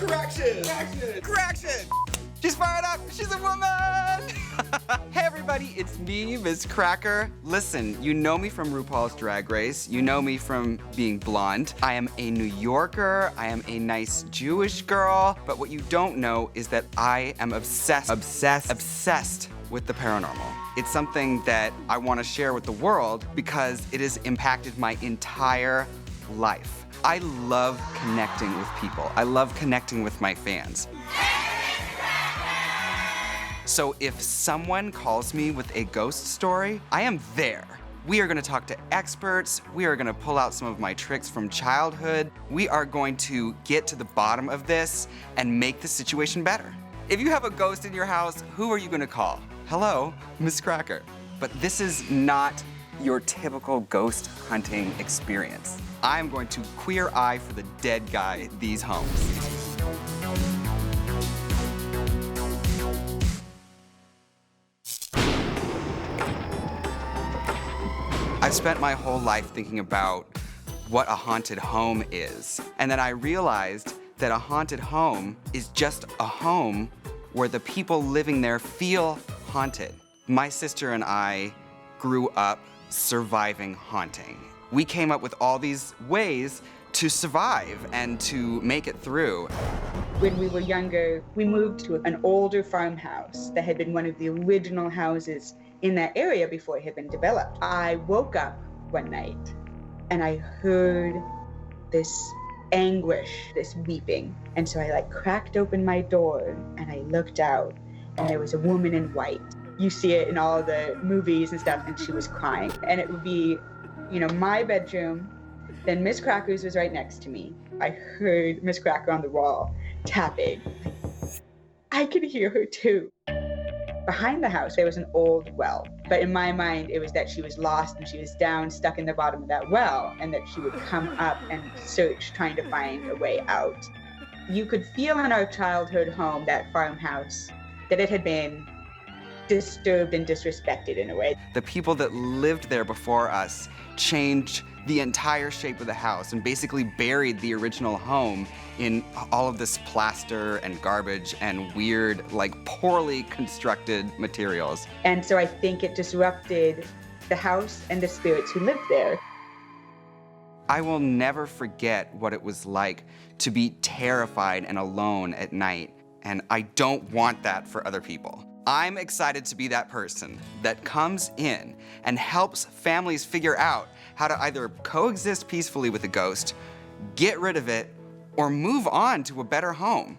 Correction! Correction! She's fired up! She's a woman! Hey everybody, it's me, Miz Cracker. Listen, you know me from RuPaul's Drag Race. You know me from being blonde. I am a New Yorker. I am a nice Jewish girl. But what you don't know is that I am obsessed with the paranormal. It's something that I want to share with the world because it has impacted my entire life. I love connecting with people. I love connecting with my fans. So if someone calls me with a ghost story, I am there. We are gonna talk to experts. We are gonna pull out some of my tricks from childhood. We are going to get to the bottom of this and make the situation better. If you have a ghost in your house, who are you gonna call? Hello, Miz Cracker. But this is not your typical ghost hunting experience. I'm going to queer eye for the dead guy these homes. I've spent my whole life thinking about what a haunted home is. And then I realized that a haunted home is just a home where the people living there feel haunted. My sister and I grew up surviving haunting. We came up with all these ways to survive and to make it through. When we were younger, we moved to an older farmhouse that had been one of the original houses in that area before it had been developed. I woke up one night and I heard this anguish, this weeping. And so I cracked open my door and I looked out and there was a woman in white. You see it in all the movies and stuff, and she was crying. And it would be, my bedroom, then Miz Cracker's was right next to me. I heard Miz Cracker on the wall tapping. I could hear her too. Behind the house, there was an old well. But in my mind, it was that she was lost and she was down, stuck in the bottom of that well, and that she would come up and search, trying to find a way out. You could feel in our childhood home, that farmhouse, that it had been disturbed and disrespected in a way. The people that lived there before us changed the entire shape of the house and basically buried the original home in all of this plaster and garbage and weird, poorly constructed materials. And so I think it disrupted the house and the spirits who lived there. I will never forget what it was like to be terrified and alone at night, and I don't want that for other people. I'm excited to be that person that comes in and helps families figure out how to either coexist peacefully with a ghost, get rid of it, or move on to a better home.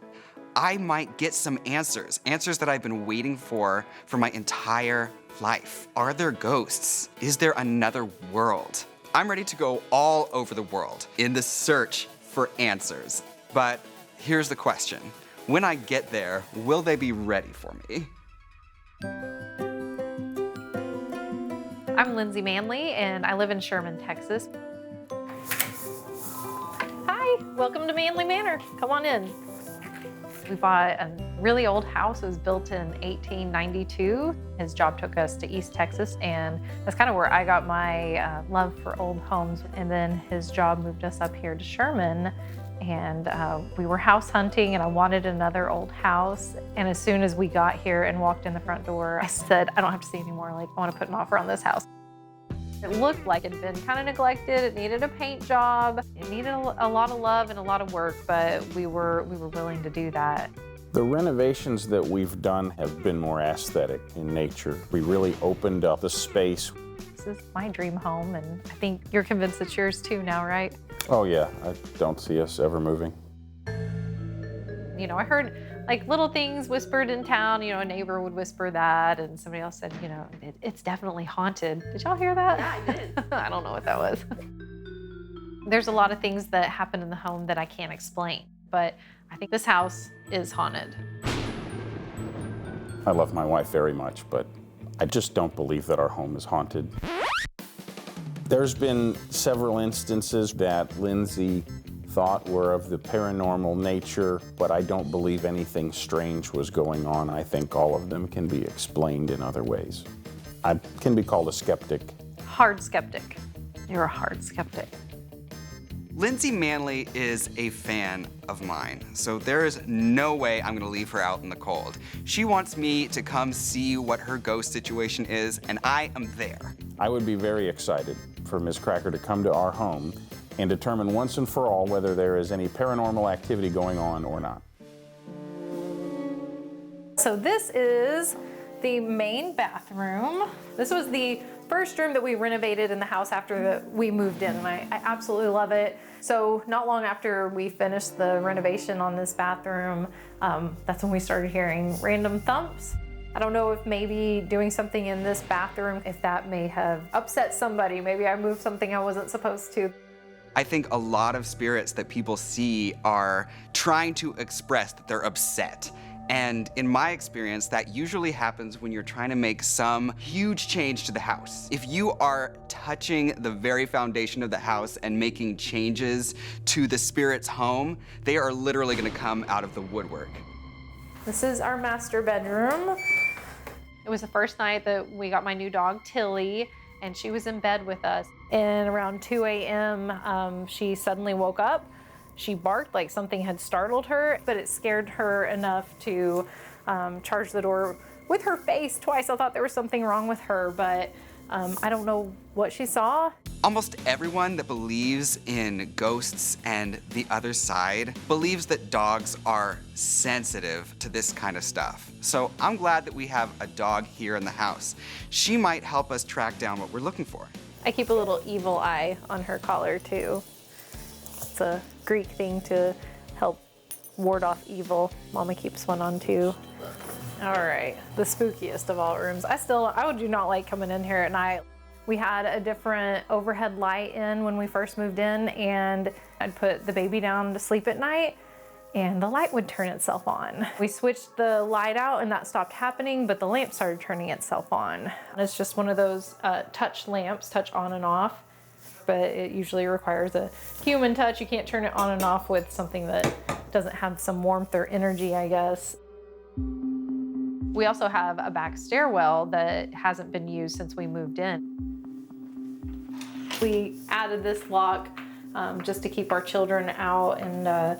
I might get some answers that I've been waiting for my entire life. Are there ghosts? Is there another world? I'm ready to go all over the world in the search for answers. But here's the question. When I get there, will they be ready for me? I'm Lindsay Manley, and I live in Sherman, Texas. Hi, welcome to Manley Manor. Come on in. We bought a really old house. It was built in 1892. His job took us to East Texas, and that's kind of where I got my love for old homes. And then his job moved us up here to Sherman, and we were house hunting, and I wanted another old house. And as soon as we got here and walked in the front door, I said, I don't have to see anymore. I want to put an offer on this house. It looked like it had been kind of neglected. It needed a paint job. It needed a lot of love and a lot of work, but we were willing to do that. The renovations that we've done have been more aesthetic in nature. We really opened up the space. This is my dream home, and I think you're convinced it's yours too now, right? Oh yeah, I don't see us ever moving. I heard little things whispered in town. A neighbor would whisper that, and somebody else said, it's definitely haunted. Did y'all hear that? Yeah, I did. I don't know what that was. There's a lot of things that happen in the home that I can't explain, but I think this house is haunted. I love my wife very much, but I just don't believe that our home is haunted. There's been several instances that Lindsay thought were of the paranormal nature, but I don't believe anything strange was going on. I think all of them can be explained in other ways. I can be called a skeptic. Hard skeptic. You're a hard skeptic. Lindsay Manley is a fan of mine, so there is no way I'm gonna leave her out in the cold. She wants me to come see what her ghost situation is, and I am there. I would be very excited for Miz Cracker to come to our home and determine once and for all whether there is any paranormal activity going on or not. So this is the main bathroom. This was the first room that we renovated in the house after we moved in, and I absolutely love it. So not long after we finished the renovation on this bathroom, that's when we started hearing random thumps. I don't know if maybe doing something in this bathroom, if that may have upset somebody. Maybe I moved something I wasn't supposed to. I think a lot of spirits that people see are trying to express that they're upset. And in my experience, that usually happens when you're trying to make some huge change to the house. If you are touching the very foundation of the house and making changes to the spirit's home, they are literally gonna come out of the woodwork. This is our master bedroom. It was the first night that we got my new dog, Tilly, and she was in bed with us. And around 2 a.m., she suddenly woke up. She barked like something had startled her, but it scared her enough to charge the door with her face twice. I thought there was something wrong with her, but I don't know what she saw. Almost everyone that believes in ghosts and the other side believes that dogs are sensitive to this kind of stuff. So I'm glad that we have a dog here in the house. She might help us track down what we're looking for. I keep a little evil eye on her collar too. It's a Greek thing to help ward off evil. Mama keeps one on too. All right, the spookiest of all rooms. I do not like coming in here at night. We had a different overhead light in when we first moved in, and I'd put the baby down to sleep at night and the light would turn itself on. We switched the light out and that stopped happening, but the lamp started turning itself on. It's just one of those touch lamps, touch on and off, but it usually requires a human touch. You can't turn it on and off with something that doesn't have some warmth or energy, I guess. We also have a back stairwell that hasn't been used since we moved in. We added this lock just to keep our children out, and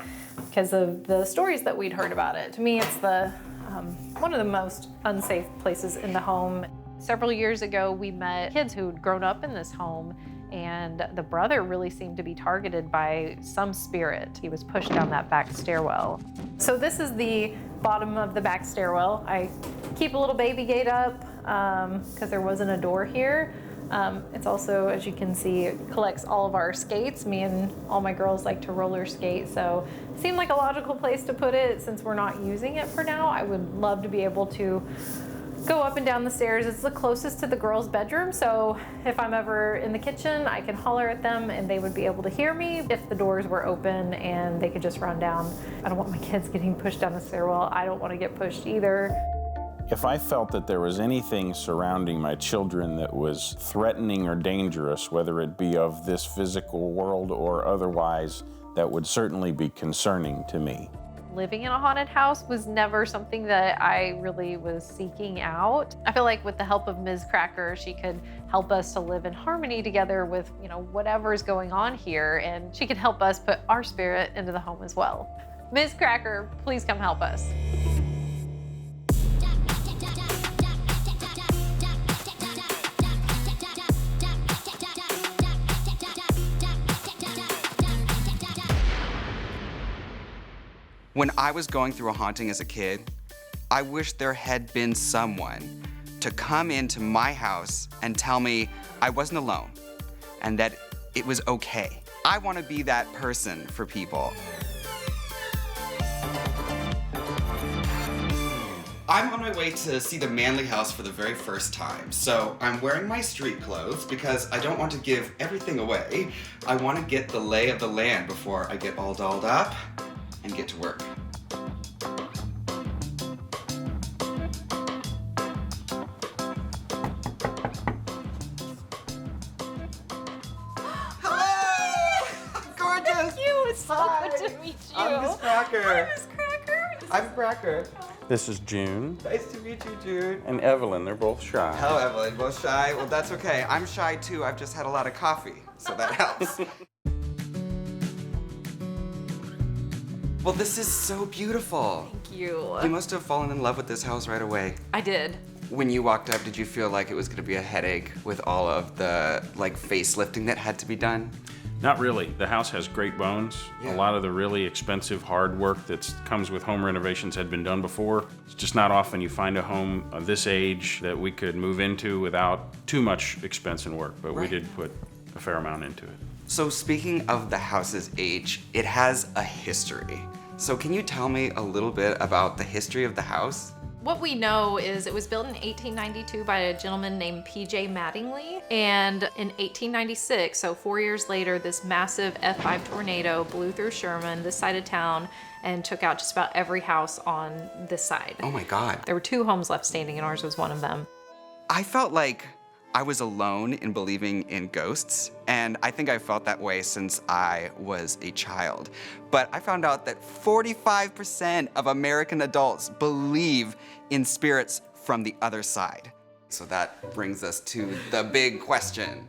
because of the stories that we'd heard about it. To me, it's one of the most unsafe places in the home. Several years ago, we met kids who'd grown up in this home, and the brother really seemed to be targeted by some spirit. He was pushed down that back stairwell. So this is the bottom of the back stairwell. I keep a little baby gate up because there wasn't a door here. It's also, as you can see, it collects all of our skates. Me and all my girls like to roller skate, so it seemed like a logical place to put it since we're not using it for now. I would love to be able to go up and down the stairs. It's the closest to the girls' bedroom, so if I'm ever in the kitchen, I can holler at them and they would be able to hear me if the doors were open and they could just run down. I don't want my kids getting pushed down the stairwell. I don't want to get pushed either. If I felt that there was anything surrounding my children that was threatening or dangerous, whether it be of this physical world or otherwise, that would certainly be concerning to me. Living in a haunted house was never something that I really was seeking out. I feel like with the help of Miz Cracker, she could help us to live in harmony together with, whatever's going on here, and she could help us put our spirit into the home as well. Miz Cracker, please come help us. When I was going through a haunting as a kid, I wish there had been someone to come into my house and tell me I wasn't alone and that it was okay. I want to be that person for people. I'm on my way to see the Manley house for the very first time, so I'm wearing my street clothes because I don't want to give everything away. I want to get the lay of the land before I get all dolled up and get to work. Hello! Gorgeous! Thank you, it's so good to meet you. I'm Miz Cracker. Hi, Miz Cracker. I'm Cracker. This is June Nice to meet you, Jude. and Evelyn. They're both shy. Hello, Evelyn. Both shy? Well, that's okay. I'm shy too. I've just had a lot of coffee, so that helps. Well, this is so beautiful. Thank you. You must have fallen in love with this house right away. I did. When you walked up, did you feel like it was gonna be a headache with all of the facelifting that had to be done? Not really. The house has great bones. Yeah. A lot of the really expensive hard work that comes with home renovations had been done before. It's just not often you find a home of this age that we could move into without too much expense and work, but we Right. did put a fair amount into it. So speaking of the house's age, it has a history. So can you tell me a little bit about the history of the house? What we know is it was built in 1892 by a gentleman named P.J. Mattingly. And in 1896, so 4 years later, this massive F5 tornado blew through Sherman, this side of town, and took out just about every house on this side. Oh my God. There were 2 homes left standing, and ours was one of them. I felt like I was alone in believing in ghosts, and I think I felt that way since I was a child. But I found out that 45% of American adults believe in spirits from the other side. So that brings us to the big question.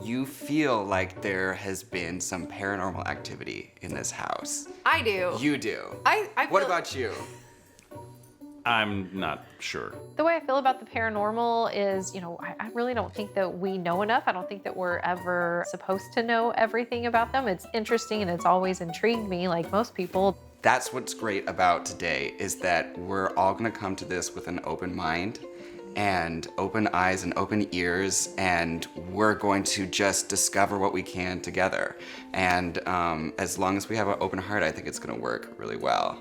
You feel like there has been some paranormal activity in this house. I do. You do. I What feel- about you? I'm not sure. The way I feel about the paranormal is, I really don't think that we know enough. I don't think that we're ever supposed to know everything about them. It's interesting and it's always intrigued me, like most people. That's what's great about today, is that we're all gonna come to this with an open mind and open eyes and open ears, and we're going to just discover what we can together. And as long as we have an open heart, I think it's gonna work really well.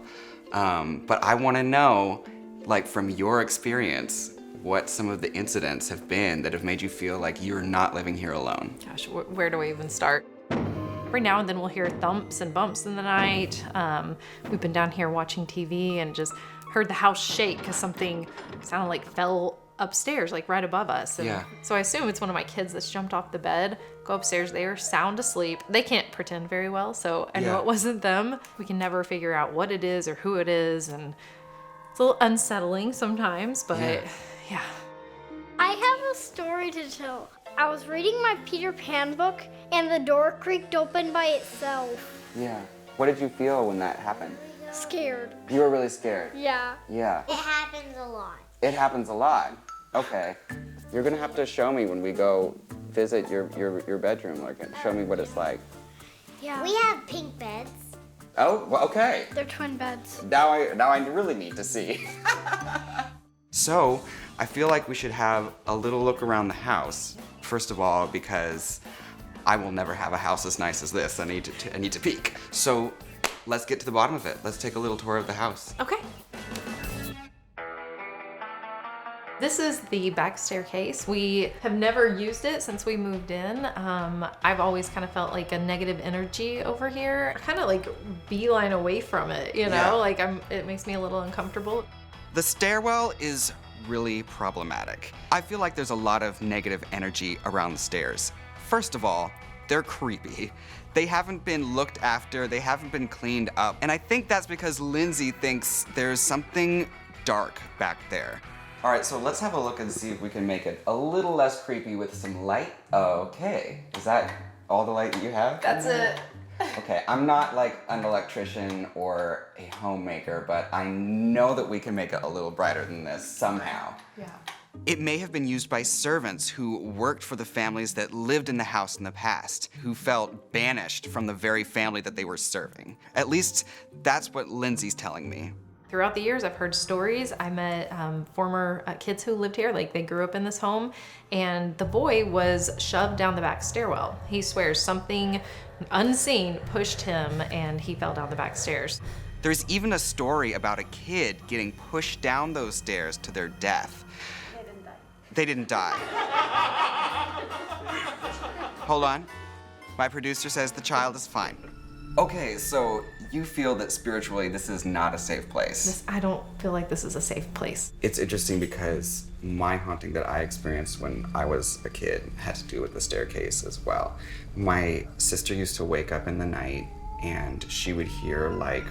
But I wanna know, like, from your experience, what some of the incidents have been that have made you feel like you're not living here alone. Gosh, where do we even start? Every now and then we'll hear thumps and bumps in the night. We've been down here watching TV and just heard the house shake because something sounded like fell upstairs, like right above us. And Yeah. so I assume it's one of my kids that's jumped off the bed, go upstairs, they are sound asleep. They can't pretend very well, so I know Yeah. it wasn't them. We can never figure out what it is or who it is, and it's a little unsettling sometimes, but yeah. I have a story to tell. I was reading my Peter Pan book and the door creaked open by itself. Yeah. What did you feel when that happened? Scared. You were really scared. Yeah. Yeah. It happens a lot. It happens a lot. Okay. You're gonna have to show me when we go visit your bedroom. Like, show me what it's like. Yeah. We have pink beds. Oh, well, okay. They're twin beds. Now I really need to see. So, I feel like we should have a little look around the house. First of all, because I will never have a house as nice as this. I need to peek. So, let's get to the bottom of it. Let's take a little tour of the house. Okay. This is the back staircase. We have never used it since we moved in. I've always kind of felt like a negative energy over here. I kind of like beeline away from it, Yeah. Like it makes me a little uncomfortable. The stairwell is really problematic. I feel like there's a lot of negative energy around the stairs. First of all, they're creepy. They haven't been looked after, they haven't been cleaned up, and I think that's because Lindsay thinks there's something dark back there. All right, so let's have a look and see if we can make it a little less creepy with some light. Okay, is that all the light that you have? That's it. Okay, I'm not like an electrician or a homemaker, but I know that we can make it a little brighter than this somehow. Yeah. It may have been used by servants who worked for the families that lived in the house in the past, who felt banished from the very family that they were serving. At least that's what Lindsay's telling me. Throughout the years, I've heard stories. I met former kids who lived here, like they grew up in this home, and the boy was shoved down the back stairwell. He swears something unseen pushed him and he fell down the back stairs. There's even a story about a kid getting pushed down those stairs to their death. They didn't die. Hold on. My producer says the child is fine. Okay, so you feel that spiritually this is not a safe place. I don't feel like this is a safe place. It's interesting because my haunting that I experienced when I was a kid had to do with the staircase as well. My sister used to wake up in the night and she would hear like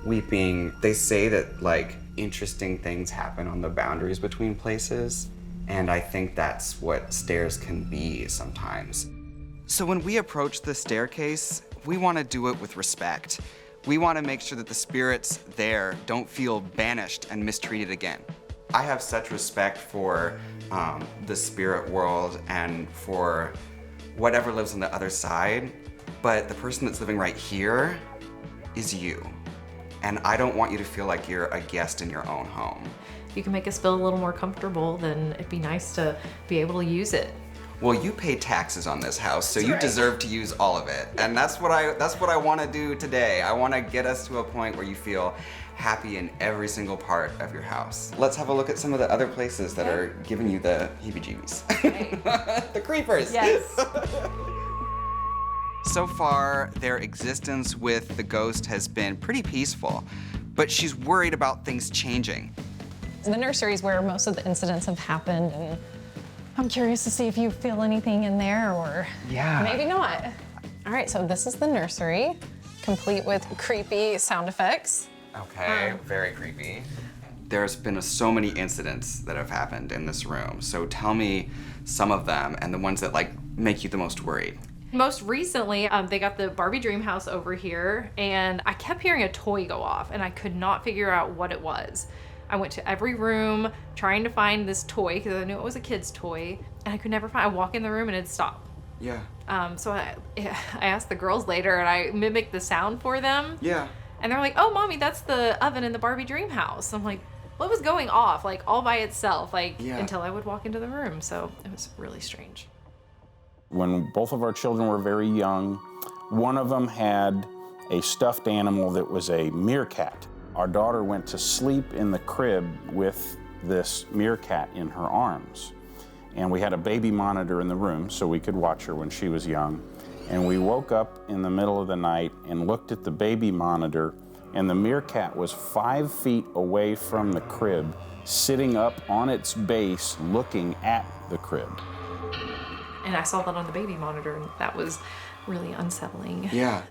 weeping. They say that like interesting things happen on the boundaries between places, and I think that's what stairs can be sometimes. So when we approach the staircase, we want to do it with respect. We want to make sure that the spirits there don't feel banished and mistreated again. I have such respect for the spirit world and for whatever lives on the other side, but the person that's living right here is you. And I don't want you to feel like you're a guest in your own home. If you can make us feel a little more comfortable, then it'd be nice to be able to use it. Well, you pay taxes on this house, so you deserve to use all of it. And that's what I want to do today. I want to get us to a point where you feel happy in every single part of your house. Let's have a look at some of the other places that are giving you the heebie-jeebies. Okay. The creepers. Yes. So far, their existence with the ghost has been pretty peaceful, but she's worried about things changing. The nursery is where most of the incidents have happened, and I'm curious to see if you feel anything in there or maybe not. All right, so this is the nursery, complete with creepy sound effects. Okay, very creepy. There's been so many incidents that have happened in this room, so tell me some of them and the ones that like make you the most worried. Most recently, they got the Barbie dream house over here, and I kept hearing a toy go off, and I could not figure out what it was. I went to every room trying to find this toy because I knew it was a kid's toy, and I could never find it. I walk in the room and it'd stop. Yeah. So I asked the girls later, and I mimicked the sound for them. Yeah. And they're like, "Oh, mommy, that's the oven in the Barbie dream house." I'm like, what was going off, like all by itself, like until I would walk into the room. So it was really strange. When both of our children were very young, one of them had a stuffed animal that was a meerkat. Our daughter went to sleep in the crib with this meerkat in her arms. And we had a baby monitor in the room so we could watch her when she was young. And we woke up in the middle of the night and looked at the baby monitor, and the meerkat was 5 feet away from the crib, sitting up on its base looking at the crib. And I saw that on the baby monitor, and that was really unsettling. Yeah.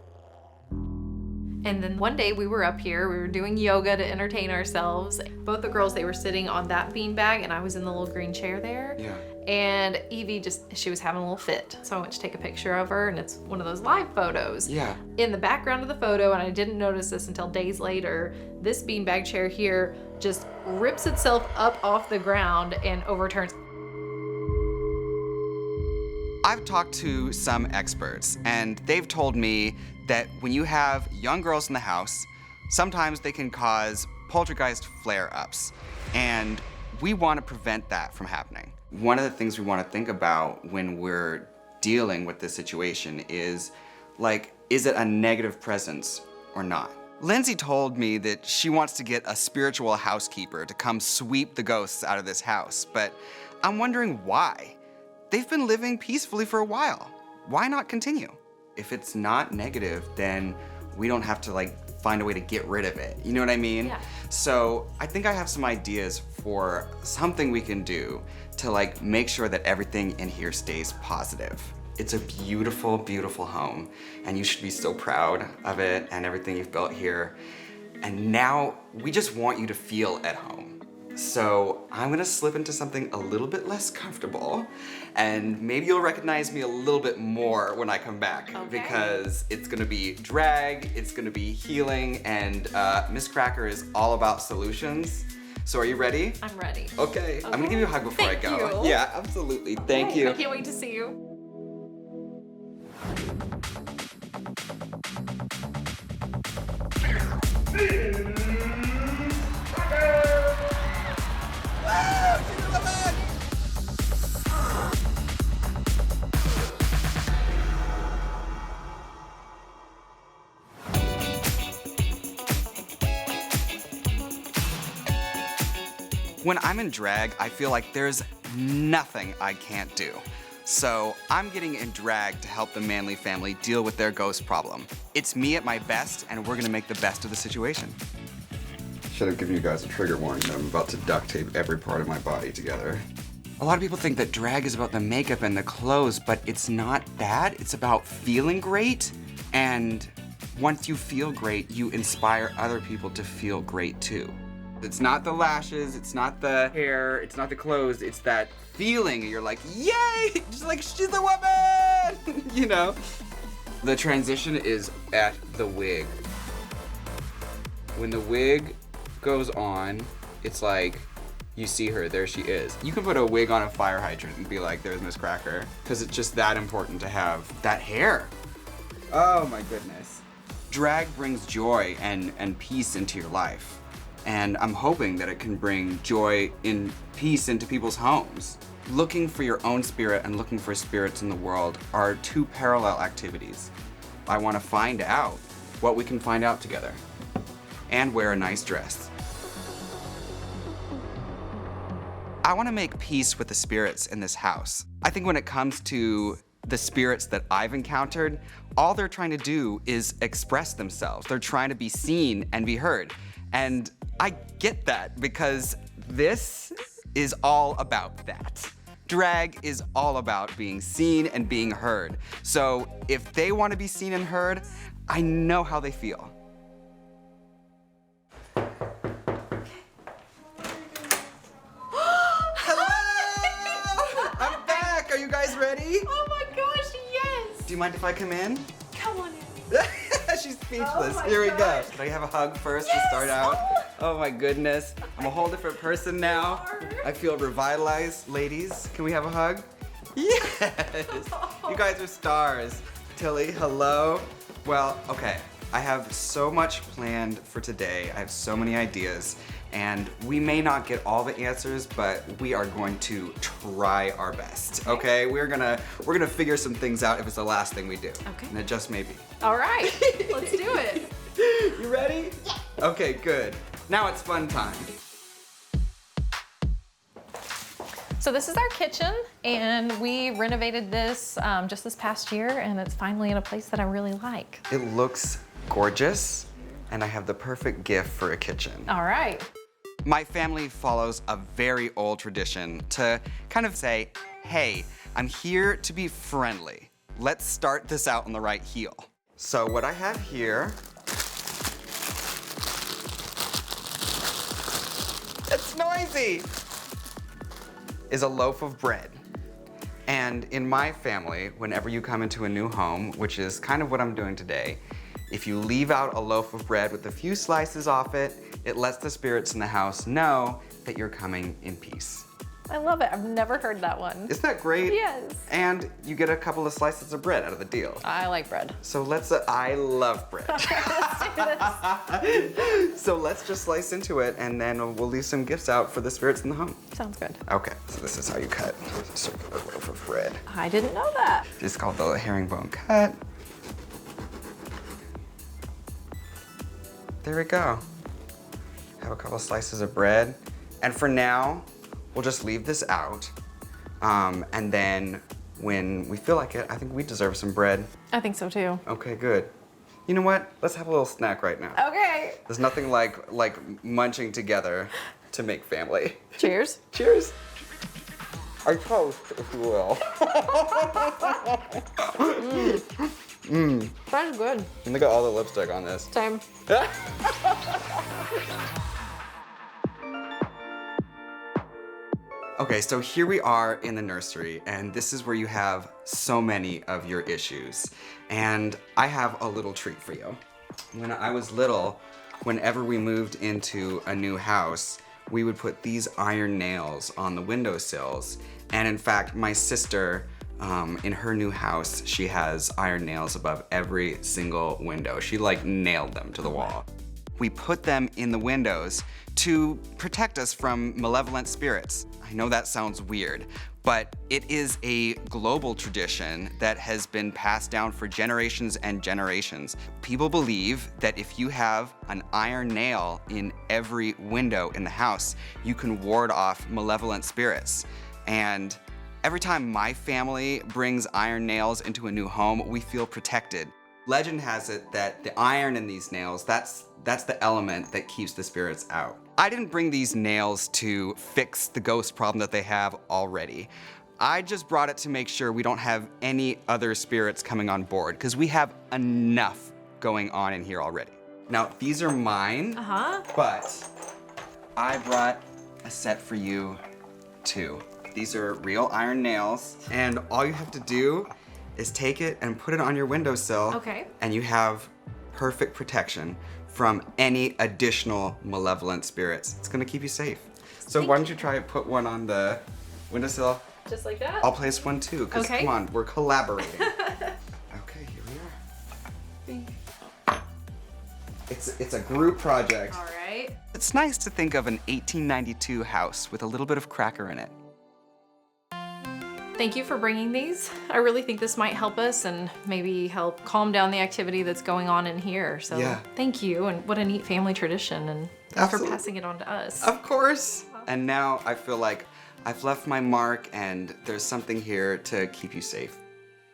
And then one day we were up here, we were doing yoga to entertain ourselves. Both the girls, they were sitting on that beanbag, and I was in the little green chair there. Yeah. And Evie she was having a little fit. So I went to take a picture of her, and it's one of those live photos. Yeah. In the background of the photo, and I didn't notice this until days later, this beanbag chair here just rips itself up off the ground and overturns. I've talked to some experts, and they've told me that when you have young girls in the house, sometimes they can cause poltergeist flare-ups, and we want to prevent that from happening. One of the things we want to think about when we're dealing with this situation is, like, is it a negative presence or not? Lindsay told me that she wants to get a spiritual housekeeper to come sweep the ghosts out of this house, but I'm wondering why. They've been living peacefully for a while. Why not continue? If it's not negative, then we don't have to like find a way to get rid of it. You know what I mean? Yeah. So I think I have some ideas for something we can do to like make sure that everything in here stays positive. It's a beautiful, beautiful home, and you should be so proud of it and everything you've built here. And now we just want you to feel at home. So I'm gonna slip into something a little bit less comfortable, and maybe you'll recognize me a little bit more when I come back, because it's gonna be drag, it's gonna be healing, and Miz Cracker is all about solutions. So are you ready? I'm ready. Okay. I'm gonna give you a hug before I go. Thank you. Yeah, absolutely. Thank you. I can't wait to see you. When I'm in drag, I feel like there's nothing I can't do. So I'm getting in drag to help the Manley family deal with their ghost problem. It's me at my best, and we're gonna make the best of the situation. Should have given you guys a trigger warning that I'm about to duct tape every part of my body together. A lot of people think that drag is about the makeup and the clothes, but it's not that. It's about feeling great, and once you feel great, you inspire other people to feel great too. It's not the lashes, it's not the hair, it's not the clothes, it's that feeling. You're like, yay! Just like, she's a woman! You know? The transition is at the wig. when the wig goes on, it's like you see her, there she is. You can put a wig on a fire hydrant and be like, there's Miz Cracker, because it's just that important to have that hair. Oh my goodness. Drag brings joy and peace into your life. And I'm hoping that it can bring joy and peace into people's homes. Looking for your own spirit and looking for spirits in the world are two parallel activities. I want to find out what we can find out together. And wear a nice dress. I want to make peace with the spirits in this house. I think when it comes to the spirits that I've encountered, all they're trying to do is express themselves. They're trying to be seen and be heard. And I get that because this is all about that. Drag is all about being seen and being heard. So if they want to be seen and heard, I know how they feel. Are you guys ready? Oh my gosh, yes! Do you mind if I come in? Come on in. She's speechless. Oh my Here we go. gosh. Can I have a hug first Yes! to start out? Oh my goodness. I'm a whole different person now. I feel revitalized. Ladies, can we have a hug? Yes! You guys are stars. Tilly, hello. Well, okay. I have so much planned for today. I have so many ideas. And we may not get all the answers, but we are going to try our best. Okay? We're gonna figure some things out if it's the last thing we do. Okay. And it just may be. All right, let's do it. You ready? Yeah. Okay, good. Now it's fun time. So this is our kitchen, and we renovated this just this past year, and it's finally in a place that I really like. It looks gorgeous, and I have the perfect gift for a kitchen. All right. My family follows a very old tradition to kind of say, hey, I'm here to be friendly. Let's start this out on the right heel. So what I have here, it's noisy, is a loaf of bread. And in my family, whenever you come into a new home, which is kind of what I'm doing today, if you leave out a loaf of bread with a few slices off it, it lets the spirits in the house know that you're coming in peace. I love it. I've never heard that one. Isn't that great? Yes. And you get a couple of slices of bread out of the deal. I like bread. So I love bread. Okay, let's do this. So let's just slice into it and then we'll leave some gifts out for the spirits in the home. Sounds good. Okay, so this is how you cut a circular loaf of bread. I didn't know that. It's called the herringbone cut. There we go. Have a couple slices of bread. And for now, we'll just leave this out. And then when we feel like it, I think we deserve some bread. I think so too. Okay, good. You know what? Let's have a little snack right now. Okay. There's nothing like munching together to make family. Cheers. Cheers. I toast, if you will. That's good. And look at all the lipstick on this. Same. Okay, so here we are in the nursery, and this is where you have so many of your issues. And I have a little treat for you. When I was little, whenever we moved into a new house, we would put these iron nails on the windowsills. And in fact, my sister, in her new house, she has iron nails above every single window. She like nailed them to the wall. We put them in the windows to protect us from malevolent spirits. I know that sounds weird, but it is a global tradition that has been passed down for generations and generations. People believe that if you have an iron nail in every window in the house, you can ward off malevolent spirits. And every time my family brings iron nails into a new home, we feel protected. Legend has it that the iron in these nails, that's the element that keeps the spirits out. I didn't bring these nails to fix the ghost problem that they have already. I just brought it to make sure we don't have any other spirits coming on board, because we have enough going on in here already. Now, these are mine, but I brought a set for you too. These are real iron nails, and all you have to do is take it and put it on your windowsill. Okay. And you have perfect protection from any additional malevolent spirits. It's gonna keep you safe. So why don't you try and put one on the windowsill? Just like that? I'll place one too, because Okay. come on, we're collaborating. Okay, here we are. It's a group project. All right. It's nice to think of an 1892 house with a little bit of cracker in it. Thank you for bringing these. I really think this might help us and maybe help calm down the activity that's going on in here. So Yeah. thank you, and what a neat family tradition, and thanks for Absolutely. passing it on to us. Of course. And now I feel like I've left my mark and there's something here to keep you safe.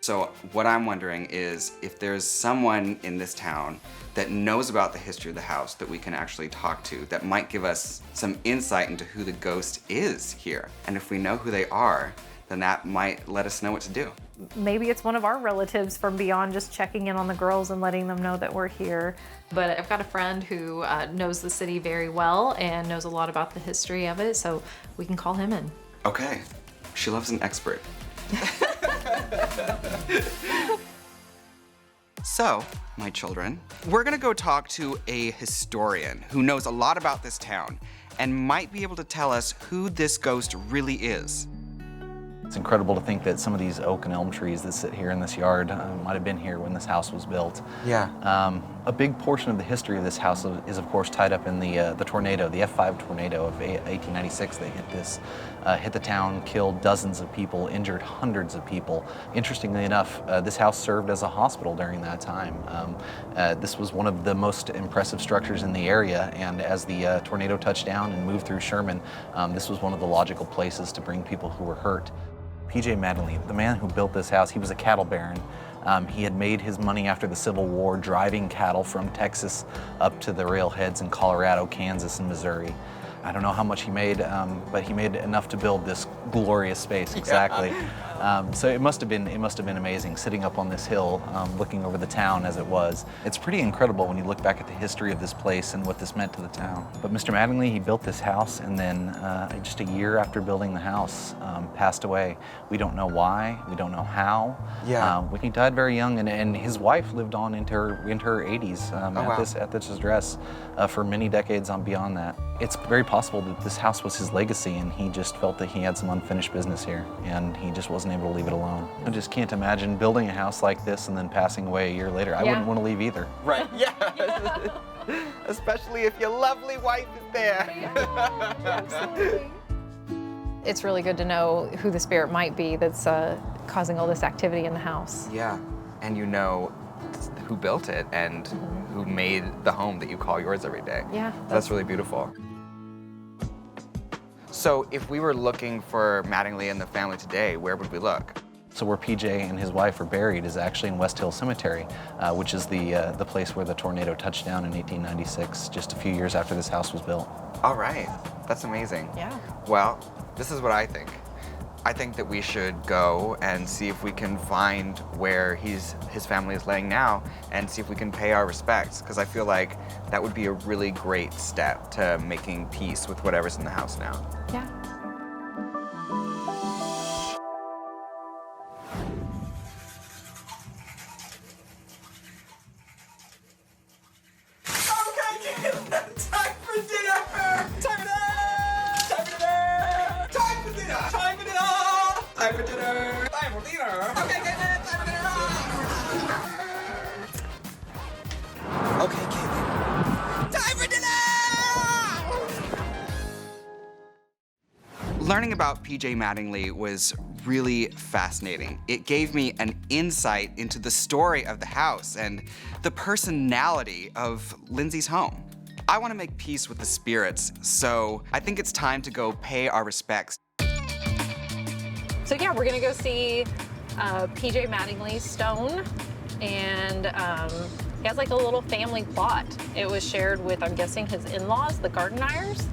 So what I'm wondering is if there's someone in this town that knows about the history of the house that we can actually talk to that might give us some insight into who the ghost is here. And if we know who they are, then that might let us know what to do. Maybe it's one of our relatives from beyond just checking in on the girls and letting them know that we're here. But I've got a friend who knows the city very well and knows a lot about the history of it, so we can call him in. Okay, she loves an expert. So, my children, we're gonna go talk to a historian who knows a lot about this town and might be able to tell us who this ghost really is. It's incredible to think that some of these oak and elm trees that sit here in this yard might have been here when this house was built. Yeah. A big portion of the history of this house is of course tied up in the tornado, the F5 tornado of 1896 that hit the town, killed dozens of people, injured hundreds of people. Interestingly enough, this house served as a hospital during that time. This was one of the most impressive structures in the area, and as the tornado touched down and moved through Sherman, this was one of the logical places to bring people who were hurt. P.J. Mattingly, the man who built this house, he was a cattle baron. He had made his money after the Civil War driving cattle from Texas up to the railheads in Colorado, Kansas, and Missouri. I don't know how much he made, but he made enough to build this glorious space, exactly. So it must have been amazing sitting up on this hill, looking over the town as it was. It's pretty incredible when you look back at the history of this place and what this meant to the town. But Mr. Mattingly, he built this house, and then just a year after building the house, passed away. We don't know why, we don't know how. Yeah. He died very young, and his wife lived on into her 80s at this address for many decades on beyond that. It's very possible that this house was his legacy, and he just felt that he had some unfinished business here, and he just wasn't able to leave it alone. I just can't imagine building a house like this and then passing away a year later. I wouldn't want to leave either. Right, yeah. Especially if your lovely wife is there. Absolutely. It's really good to know who the spirit might be that's causing all this activity in the house. Yeah, and you know who built it and who made the home that you call yours every day. Yeah. That's really beautiful. So if we were looking for Mattingly and the family today, where would we look? So where PJ and his wife are buried is actually in West Hill Cemetery, which is the place where the tornado touched down in 1896, just a few years after this house was built. All right, that's amazing. Yeah. Well, this is what I think. I think that we should go and see if we can find where his family is laying now and see if we can pay our respects, because I feel like that would be a really great step to making peace with whatever's in the house now. Yeah. Okay, Caitlin. Time for dinner! Learning about PJ Mattingly was really fascinating. It gave me an insight into the story of the house and the personality of Lindsay's home. I want to make peace with the spirits, so I think it's time to go pay our respects. So yeah, we're gonna go see PJ Mattingly's stone, and he has like a little family plot. It was shared with, I'm guessing, his in-laws, the Gardenires.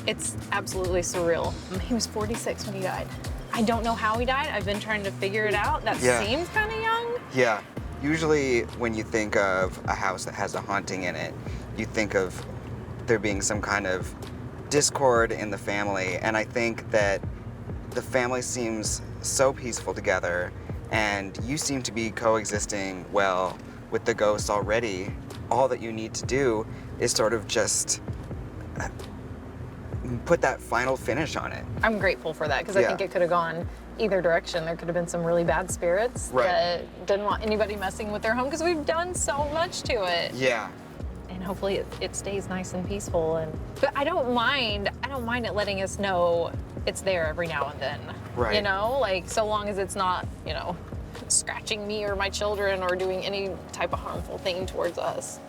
It's absolutely surreal. He was 46 when he died. I don't know how he died. I've been trying to figure it out. That seems kind of young. Yeah, usually when you think of a house that has a haunting in it, you think of there being some kind of discord in the family, and I think that the family seems so peaceful together, and you seem to be coexisting well with the ghosts already. All that you need to do is sort of just put that final finish on it. I'm grateful for that because I Yeah. think it could have gone either direction. There could have been some really bad spirits Right. that didn't want anybody messing with their home because we've done so much to it. Yeah. And hopefully it stays nice and peaceful. But I don't mind it letting us know it's there every now and then. Right. You know, like so long as it's not, you know, scratching me or my children or doing any type of harmful thing towards us.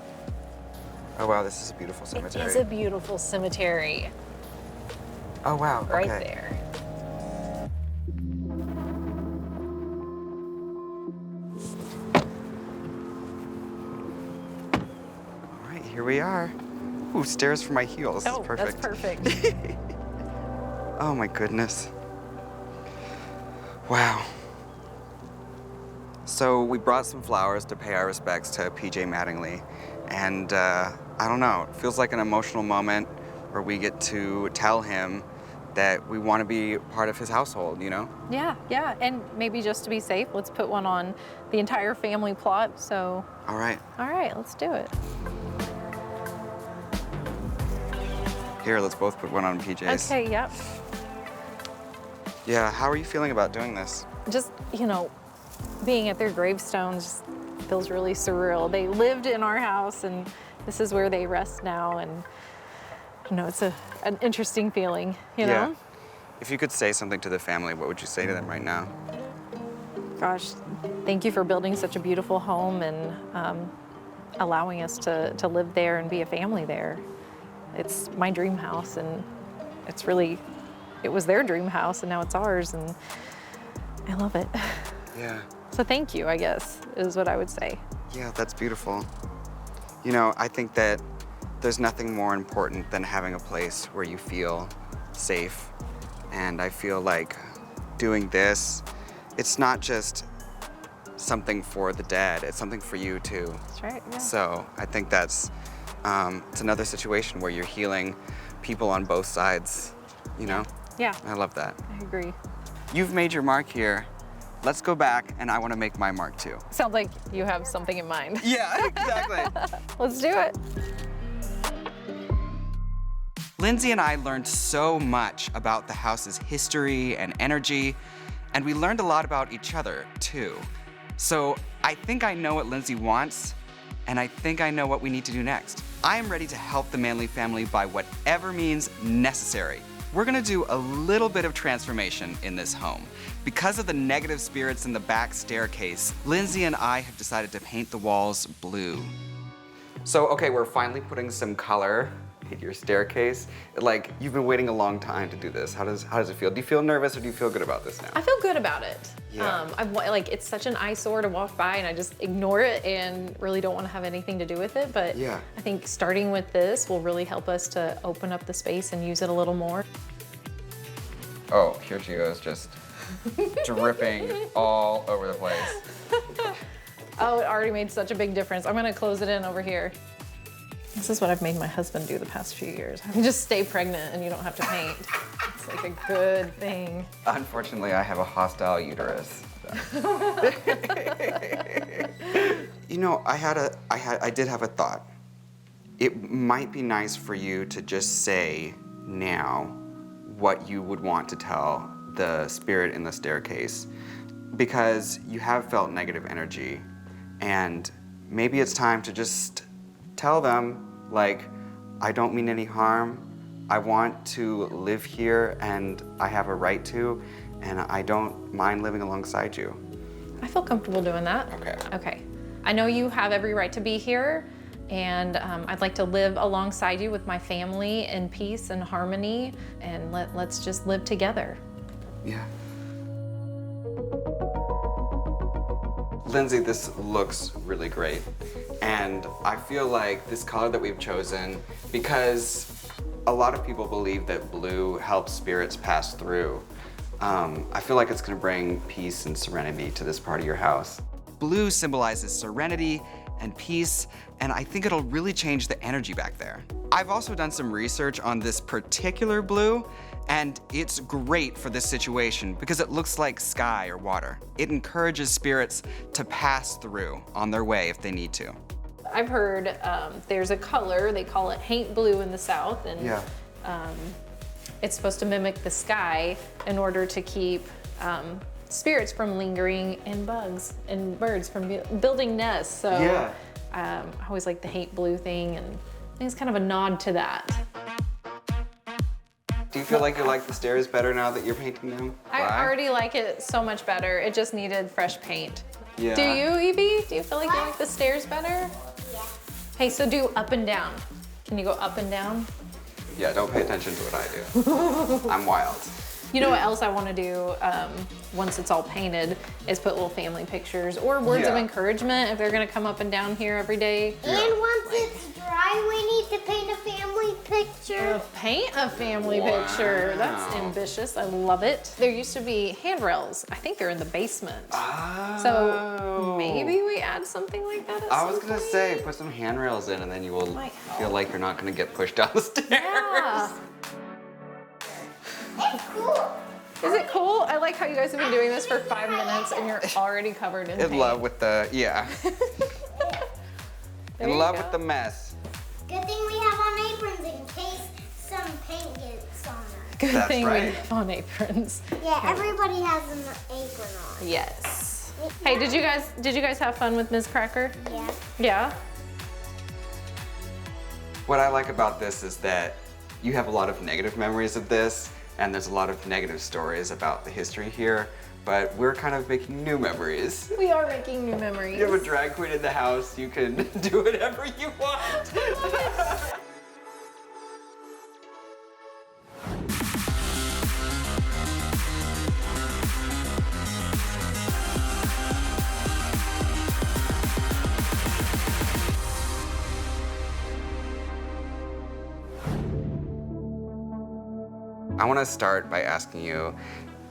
Oh wow, this is a beautiful cemetery. It is a beautiful cemetery Oh wow, right okay. there. All right, here we are. Ooh, stairs for my heels. Oh, That's perfect. that's perfect. Oh my goodness. Wow. So we brought some flowers to pay our respects to PJ Mattingly. And I don't know, it feels like an emotional moment where we get to tell him that we want to be part of his household, you know? Yeah, yeah, and maybe just to be safe, let's put one on the entire family plot. So, All right, all right, let's do it. here, let's both put one on PJ's. Okay, yep. Yeah, how are you feeling about doing this? Just, you know, being at their gravestones just feels really surreal. They lived in our house, and this is where they rest now, and you know, it's an interesting feeling, you know? If you could say something to the family, what would you say to them right now? Gosh, thank you for building such a beautiful home and allowing us to live there and be a family there. It's my dream house, and it was their dream house, and now it's ours, and I love it. Yeah. So thank you, I guess, is what I would say. Yeah, that's beautiful. You know, I think that there's nothing more important than having a place where you feel safe. And I feel like doing this, it's not just something for the dead, it's something for you too. That's right, yeah. So I think that's, it's another situation where you're healing people on both sides, you know? Yeah, I love that. I agree. You've made your mark here. Let's go back and I want to make my mark too. Sounds like you have something in mind. Yeah, exactly. Let's do it. Lindsay and I learned so much about the house's history and energy, and we learned a lot about each other too. So I think I know what Lindsay wants, and I think I know what we need to do next. I am ready to help the Manley family by whatever means necessary. We're gonna do a little bit of transformation in this home. Because of the negative spirits in the back staircase, Lindsay and I have decided to paint the walls blue. So, okay, we're finally putting some color in your staircase. Like, you've been waiting a long time to do this. How does it feel? Do you feel nervous or do you feel good about this now? I feel good about it. Yeah. Like it's such an eyesore to walk by, and I just ignore it and really don't want to have anything to do with it. But Yeah. I think starting with this will really help us to open up the space and use it a little more. Oh, here she goes, just dripping all over the place. Oh, it already made such a big difference. I'm gonna close it in over here. This is what I've made my husband do the past few years. I can just stay pregnant and you don't have to paint. It's like a good thing. Unfortunately, I have a hostile uterus. You know, I did have a thought. It might be nice for you to just say now what you would want to tell the spirit in the staircase, because you have felt negative energy, and maybe it's time to just tell them, like, I don't mean any harm. I want to live here, and I have a right to, and I don't mind living alongside you. I feel comfortable doing that. Okay. Okay. I know you have every right to be here, and I'd like to live alongside you with my family in peace and harmony, and let's just live together. Yeah. Lindsay, this looks really great. And I feel like this color that we've chosen, because a lot of people believe that blue helps spirits pass through, I feel like it's gonna bring peace and serenity to this part of your house. Blue symbolizes serenity and peace, and I think it'll really change the energy back there. I've also done some research on this particular blue, and it's great for this situation because it looks like sky or water. It encourages spirits to pass through on their way if they need to. I've heard there's a color, they call it haint blue in the South, and Yeah. it's supposed to mimic the sky in order to keep spirits from lingering and bugs and birds from building nests. So Yeah. I always like the haint blue thing, and I think it's kind of a nod to that. Do you feel like you like the stairs better now that you're painting them? I Why? already like it so much better. It just needed fresh paint. Yeah. Do you, Evie? Do you feel like you like the stairs better? Yeah. Hey, so do up and down. Can you go up and down? Yeah, don't pay attention to what I do. I'm wild. You know what else I want to do once it's all painted is put little family pictures or words of Yeah. encouragement if they're going to come up and down here every day. And once it's dry, we need to paint a family picture. Paint a family picture. That's Wow. ambitious. I love it. There used to be handrails. I think they're in the basement. Oh. So maybe we add something like that at I some was gonna point? say, put some handrails in and then you will Might help. feel like you're not gonna get pushed down the stairs. Yeah. It's cool. Is it cool? I like how you guys have been doing this for 5 minutes and you're already covered in paint. In love with the, yeah. There In you love go. with the mess. Good thing we have on aprons in case some paint gets on us. Good That's thing we right. have on aprons. Yeah, everybody has an apron on. Yes. Hey, did you guys have fun with Miz Cracker? Yeah. Yeah. What I like about this is that you have a lot of negative memories of this, and there's a lot of negative stories about the history here, but we're kind of making new memories. We are making new memories. You have a drag queen in the house, you can do whatever you want. I want to start by asking you,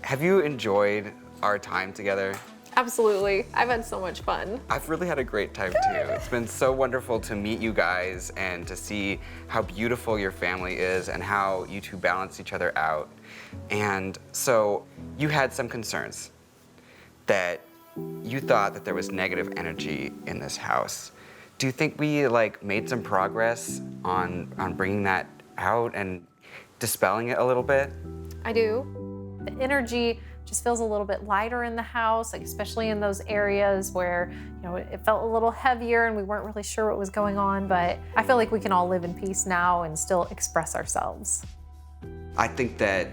have you enjoyed our time together? Absolutely. I've had so much fun. I've really had a great time too. It's been so wonderful to meet you guys and to see how beautiful your family is and how you two balance each other out. And so you had some concerns that you thought that there was negative energy in this house. Do you think we made some progress on bringing that out and dispelling it a little bit? I do. The energy just feels a little bit lighter in the house, especially in those areas where, it felt a little heavier and we weren't really sure what was going on, but I feel like we can all live in peace now and still express ourselves. I think that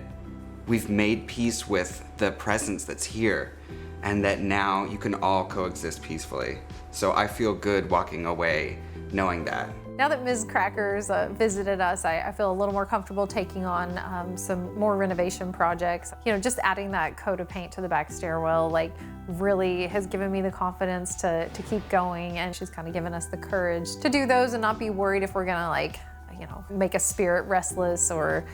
we've made peace with the presence that's here and that now you can all coexist peacefully. So I feel good walking away knowing that. Now that Miz Cracker's visited us, I feel a little more comfortable taking on some more renovation projects. Just adding that coat of paint to the back stairwell, really has given me the confidence to keep going, and she's kind of given us the courage to do those and not be worried if we're gonna make a spirit restless or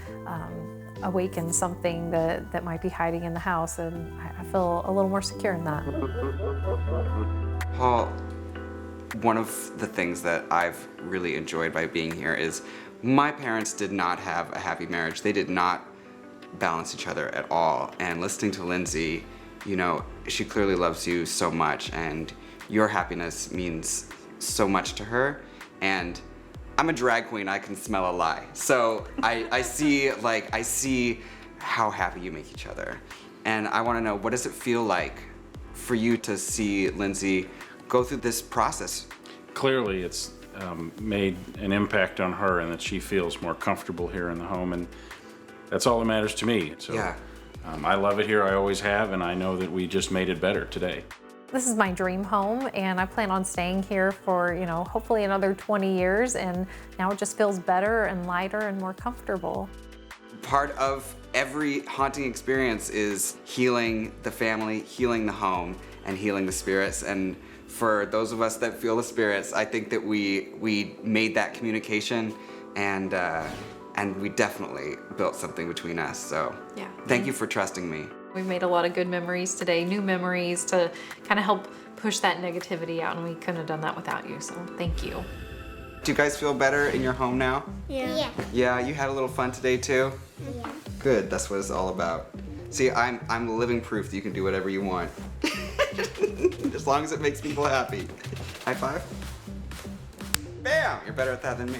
awaken something that might be hiding in the house, and I feel a little more secure in that. Paul, one of the things that I've really enjoyed by being here is my parents did not have a happy marriage. They did not balance each other at all. And listening to Lindsay, she clearly loves you so much and your happiness means so much to her. And I'm a drag queen, I can smell a lie. So I see how happy you make each other. And I wanna know, what does it feel like for you to see Lindsay go through this process? Clearly, it's made an impact on her and that she feels more comfortable here in the home, and that's all that matters to me. So Yeah. I love it here, I always have, and I know that we just made it better today. This is my dream home, and I plan on staying here for, hopefully another 20 years, and now it just feels better and lighter and more comfortable. Part of every haunting experience is healing the family, healing the home, and healing the spirits. And for those of us that feel the spirits, I think that we made that communication, and we definitely built something between us. So Yeah. thank you for trusting me. We've made a lot of good memories today, new memories to kind of help push that negativity out, and we couldn't have done that without you, so thank you. Do you guys feel better in your home now? Yeah. Yeah, you had a little fun today too? Yeah. Good, that's what it's all about. See, I'm living proof that you can do whatever you want. As long as it makes people happy. High five? Bam! You're better at that than me.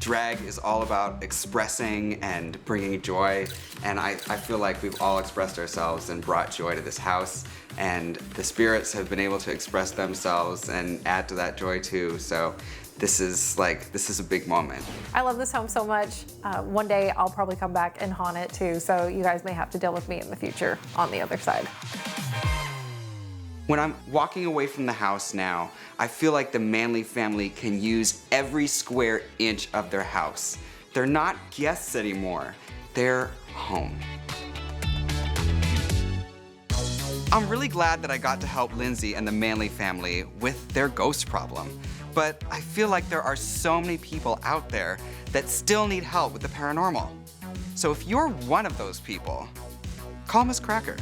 Drag is all about expressing and bringing joy, and I feel like we've all expressed ourselves and brought joy to this house, and the spirits have been able to express themselves and add to that joy too, so this is a big moment. I love this home so much. One day I'll probably come back and haunt it too, so you guys may have to deal with me in the future on the other side. When I'm walking away from the house now, I feel like the Manley family can use every square inch of their house. They're not guests anymore, they're home. I'm really glad that I got to help Lindsay and the Manley family with their ghost problem, but I feel like there are so many people out there that still need help with the paranormal. So if you're one of those people, call Miz Cracker.